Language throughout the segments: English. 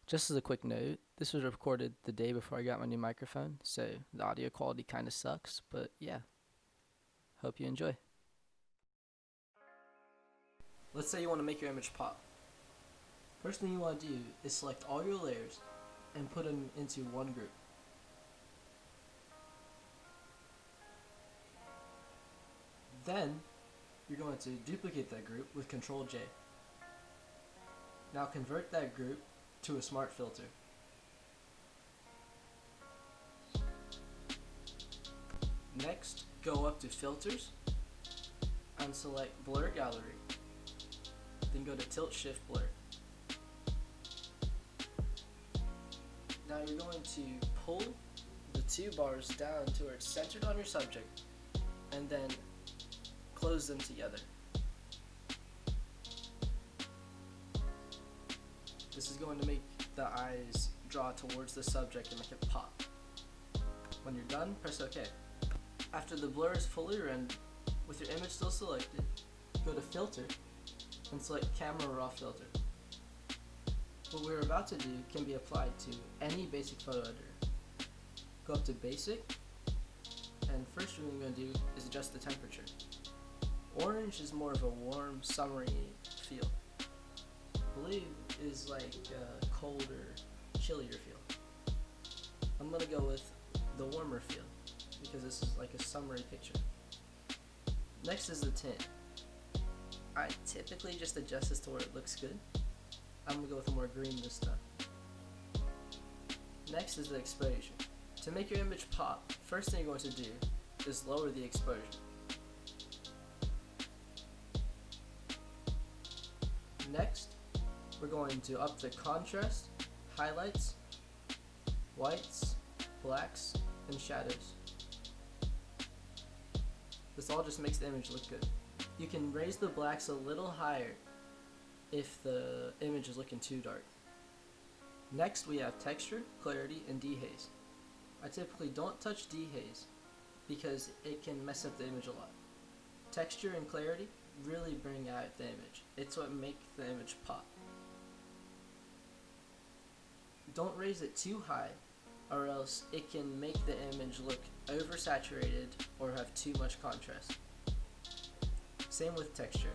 Just as a quick note, this was recorded the day before I got my new microphone, so the audio quality kind of sucks, but yeah, hope you enjoy. Let's say you want to make your image pop. First thing you want to do is select all your layers and put them into one group. Then, you're going to duplicate that group with Ctrl J. Now convert that group to a smart filter. Next, go up to Filters and select Blur Gallery. Then go to Tilt Shift Blur. Now you're going to pull the two bars down to where it's centered on your subject and then close them together. This is going to make the eyes draw towards the subject and make it pop. When you're done, press OK. After the blur is fully rendered, with your image still selected, go to Filter and select Camera Raw Filter. What we're about to do can be applied to any basic photo editor. Go up to Basic, and first thing we're going to do is adjust the temperature. Orange is more of a warm, summery feel. Blue is like a colder, chillier feel. I'm going to go with the warmer feel because this is like a summery picture. Next is the tint. I typically just adjust this to where it looks good. I'm going to go with a more green this time. Next is the exposure. To make your image pop, first thing you're going to do is lower the exposure. Next, we're going to up the contrast, highlights, whites, blacks, and shadows. This all just makes the image look good. You can raise the blacks a little higher if the image is looking too dark. Next we have texture, clarity, and dehaze. I typically don't touch dehaze because it can mess up the image a lot. Texture and clarity really bring out the image. It's what makes the image pop. Don't raise it too high or else it can make the image look oversaturated or have too much contrast. Same with texture.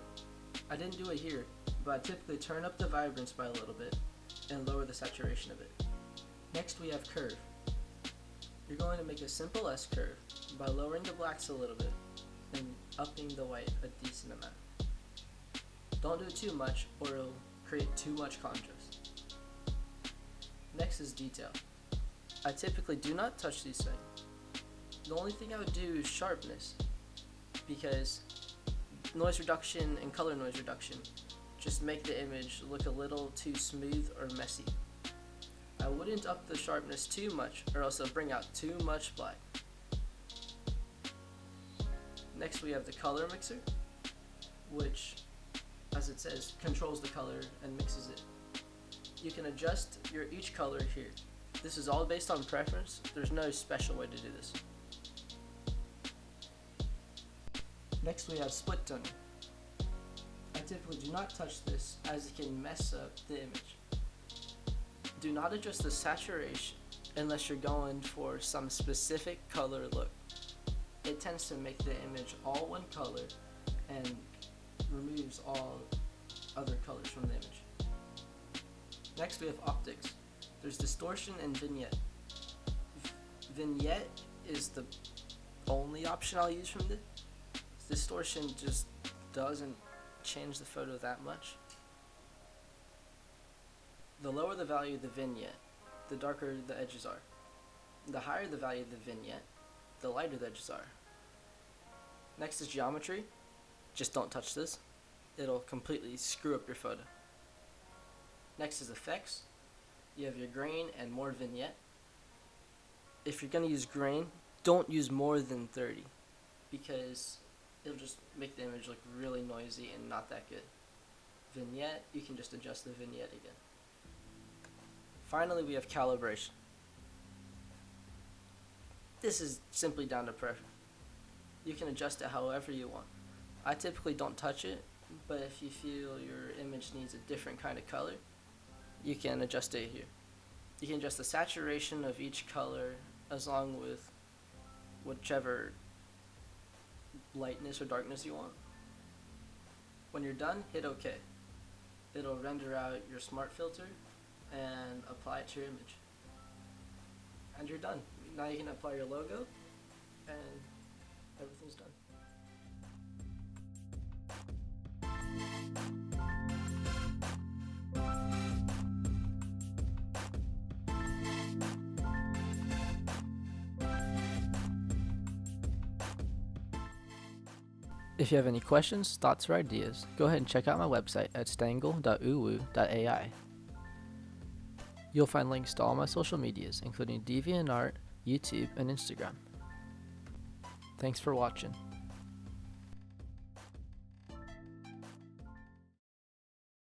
I didn't do it here, but I typically turn up the vibrance by a little bit and lower the saturation of it. Next we have curve. You're going to make a simple S curve by lowering the blacks a little bit and upping the white a decent amount. Don't do it too much or it'll create too much contrast. Next is detail. I typically do not touch these things. The only thing I would do is sharpness because noise reduction and color noise reduction just make the image look a little too smooth or messy. I wouldn't up the sharpness too much or else it'll bring out too much black. Next we have the color mixer, which, as it says, controls the color and mixes it. You can adjust your each color here. This is all based on preference. There's no special way to do this. Next we have split toning. I typically do not touch this as it can mess up the image. Do not adjust the saturation unless you're going for some specific color look. It tends to make the image all one color and removes all other colors from the image. Next we have optics. There's distortion and vignette. Vignette is the only option I'll use from this. Distortion just doesn't change the photo that much. The lower the value of the vignette, the darker the edges are. The higher the value of the vignette, the lighter the edges are. Next is geometry. Just don't touch this. It'll completely screw up your photo. Next is effects. You have your grain and more vignette. If you're going to use grain, don't use more than 30 because it'll just make the image look really noisy and not that good. Vignette, you can just adjust the vignette again. Finally, we have calibration. This is simply down to preference. You can adjust it however you want. I typically don't touch it, but if you feel your image needs a different kind of color, you can adjust it here. You can adjust the saturation of each color as long with whichever lightness or darkness you want. When you're done, hit OK. It'll render out your smart filter and apply it to your image. And you're done. Now you can apply your logo and everything's done. If you have any questions, thoughts, or ideas, go ahead and check out my website at stangle.uwu.ai. You'll find links to all my social medias, including DeviantArt, YouTube, and Instagram. Thanks for watching.